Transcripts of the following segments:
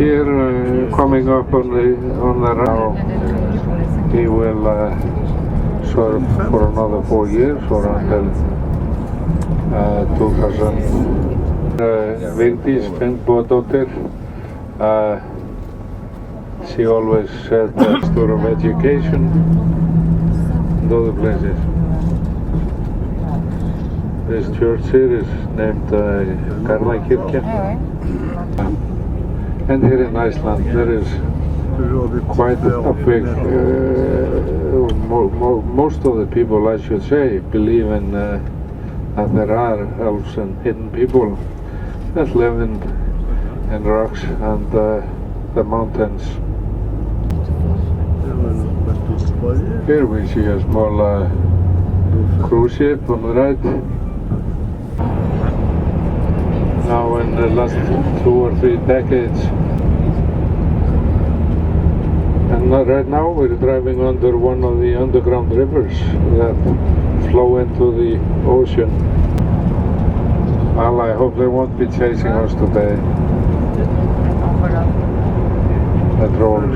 Here, coming up on the row, he will serve for another 4 years or until 2000. Vigdís Finnbogadóttir, she always said the story of education and other places. This church here is named Garðakirkja. And here in Iceland there is quite a big, most of the people, I should say, believe in that there are elves and hidden people that live in rocks and the mountains. Here we see a small cruise ship on the right. Now in the last 2 or 3 decades, and right now we're driving under one of the underground rivers that flow into the ocean. Well, I hope they won't be chasing us today. The drones.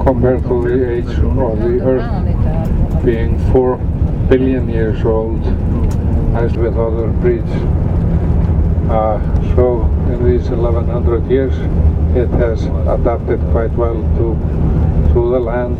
Compared to the age of the Earth being 4 billion years old, as with other breeds. So in these 1100 years it has adapted quite well to to the land.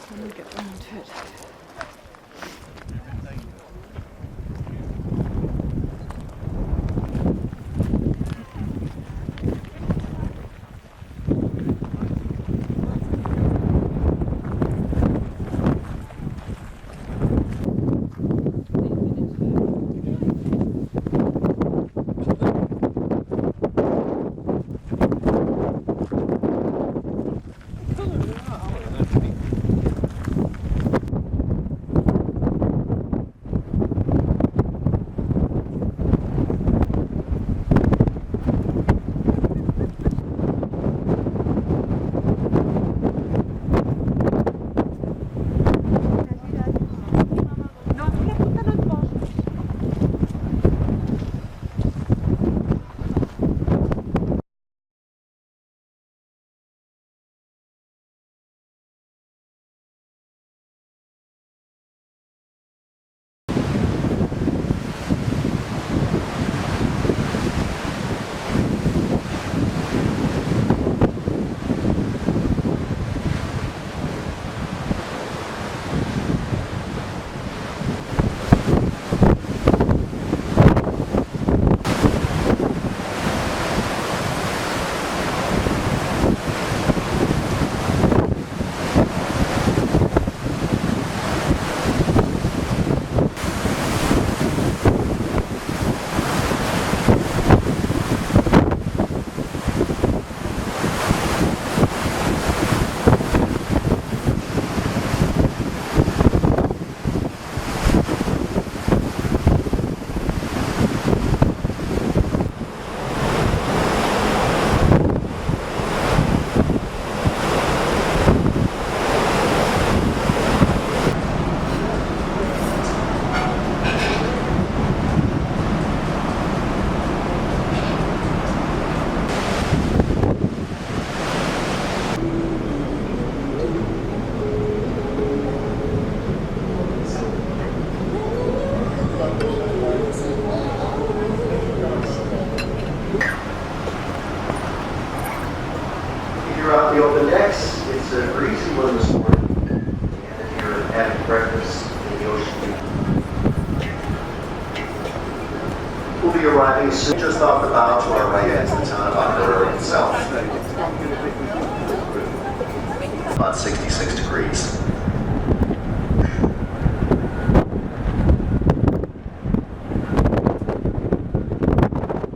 Let me get round to it. The open decks, it's a breezy one this morning, and you're having breakfast in the ocean. We'll be arriving soon, just off the bow to our right is the town of Akureyri itself. About 66 degrees.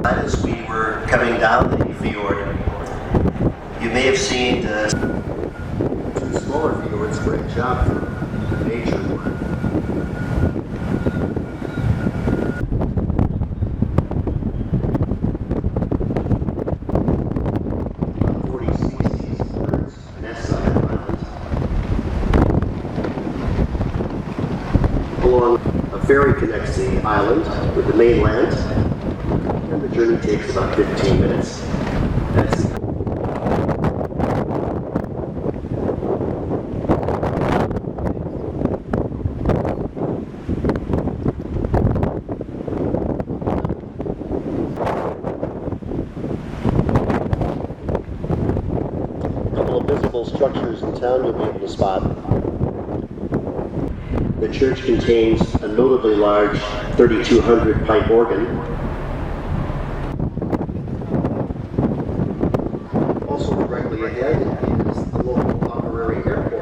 As we were coming down the fjord, you may have seen two smaller fjords branch out from the major one. About 40 species of birds nest on the island. Along a ferry connects the island with the mainland, and the journey takes about 15 minutes. That's monumental structures in town you'll be able to spot. The church contains a notably large 3200 pipe organ. Also directly ahead is the local Akureyri airport.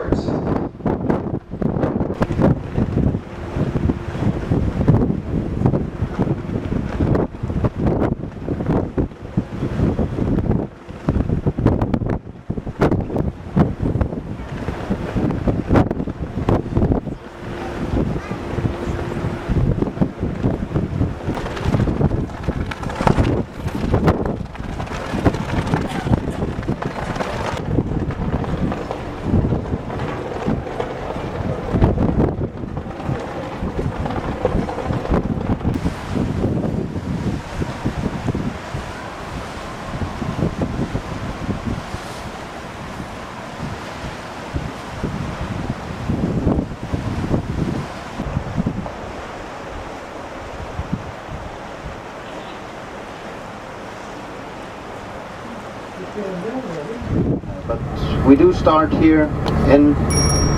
But we do start here in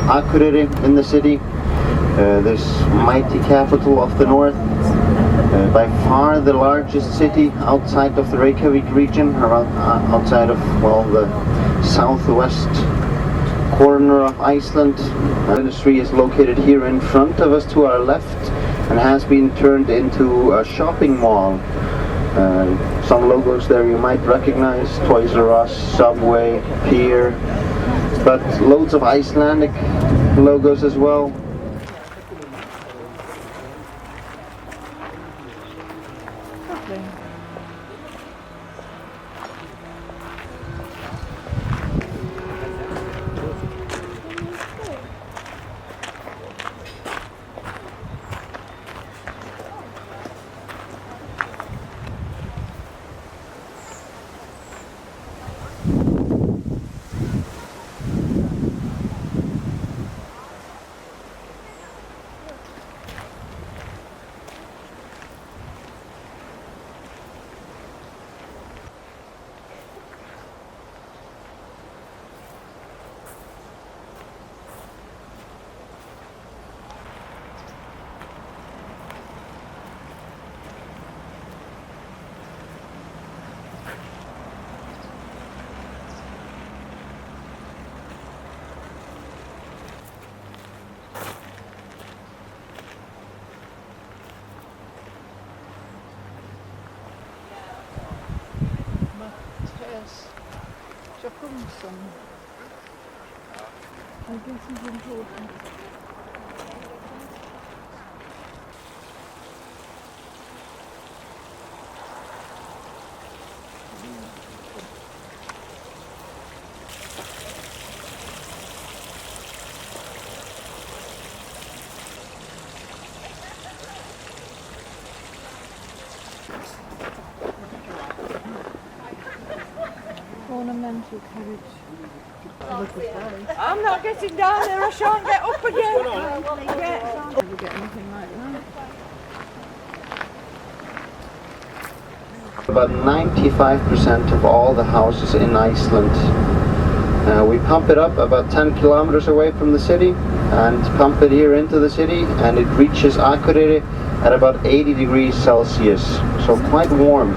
Akureyri, in the city, this mighty capital of the north. By far the largest city outside of the Reykjavik region, around, outside of, well, the southwest corner of Iceland. The industry is located here in front of us to our left and has been turned into a shopping mall. Some logos there you might recognize: Toys R Us, Subway, Pier, but loads of Icelandic logos as well. I guess he's important. Ornamental carriage. I'm not getting down there, I shan't get up again. Never get anything like that. About 95% of all the houses in Iceland. We pump it up about 10 kilometers away from the city and pump it here into the city, and it reaches Akureyri at about 80 degrees Celsius, so quite warm.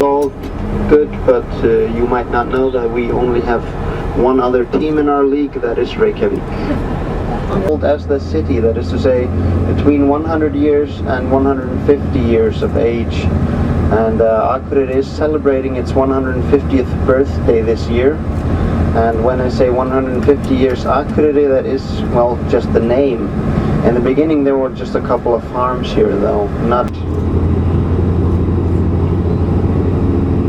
All good, but you might not know that we only have one other team in our league, that is Reykjavik. Old as the city, that is to say between 100 years and 150 years of age, and Akureyri is celebrating its 150th birthday this year. And when I say 150 years Akureyri, that is, well, just the name. In the beginning there were just a couple of farms here though, not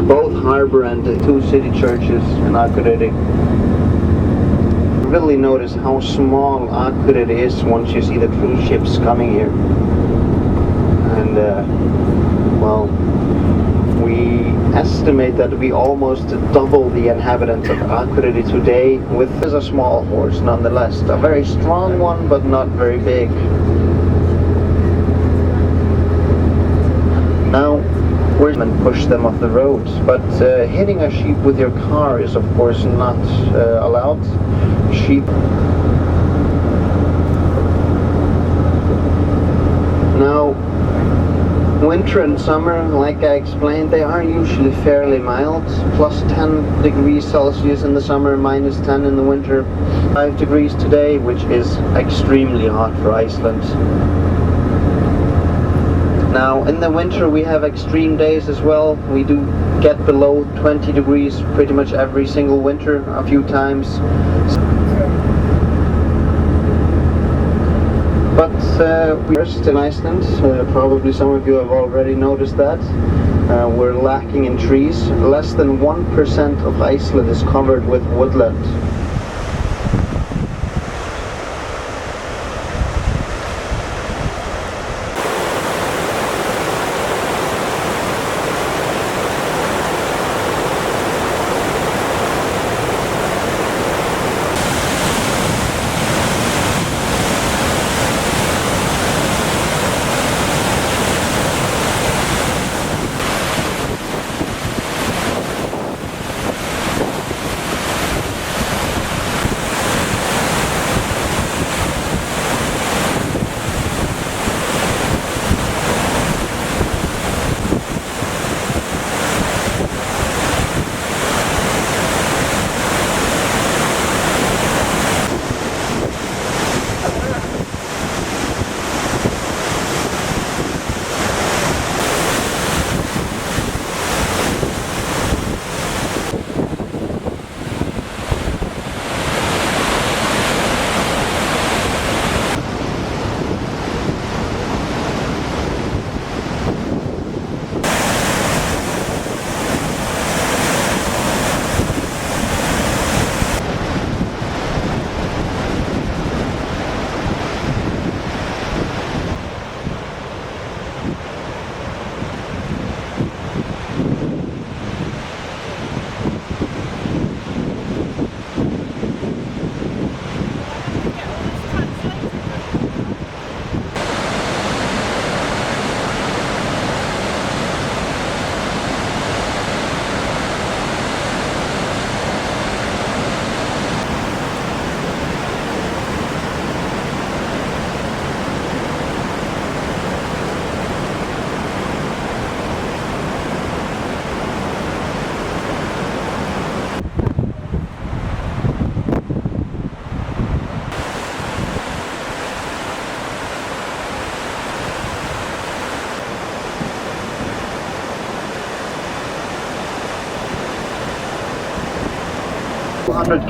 both harbor and the two city churches in Akureyri. Really notice how small Akureyri is once you see the cruise ships coming here. And well, we estimate that we almost double the inhabitants of Akureyri today with a small horse nonetheless. A very strong one, but not very big. Now, and push them off the roads. But hitting a sheep with your car is of course not allowed. Sheep. Now, winter and summer, like I explained, they are usually fairly mild. Plus 10 degrees Celsius in the summer, minus 10 in the winter. 5 degrees today, which is extremely hot for Iceland. Now, in the winter we have extreme days as well. We do get below 20 degrees pretty much every single winter, a few times. But we're in Iceland, probably some of you have already noticed that. We're lacking in trees. Less than 1% of Iceland is covered with woodland.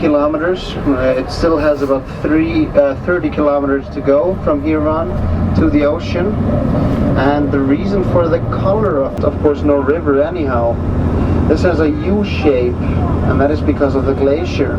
Kilometers. It still has about 30 kilometers to go from here on to the ocean. And the reason for the color of course no river anyhow. This has a U shape, and that is because of the glacier.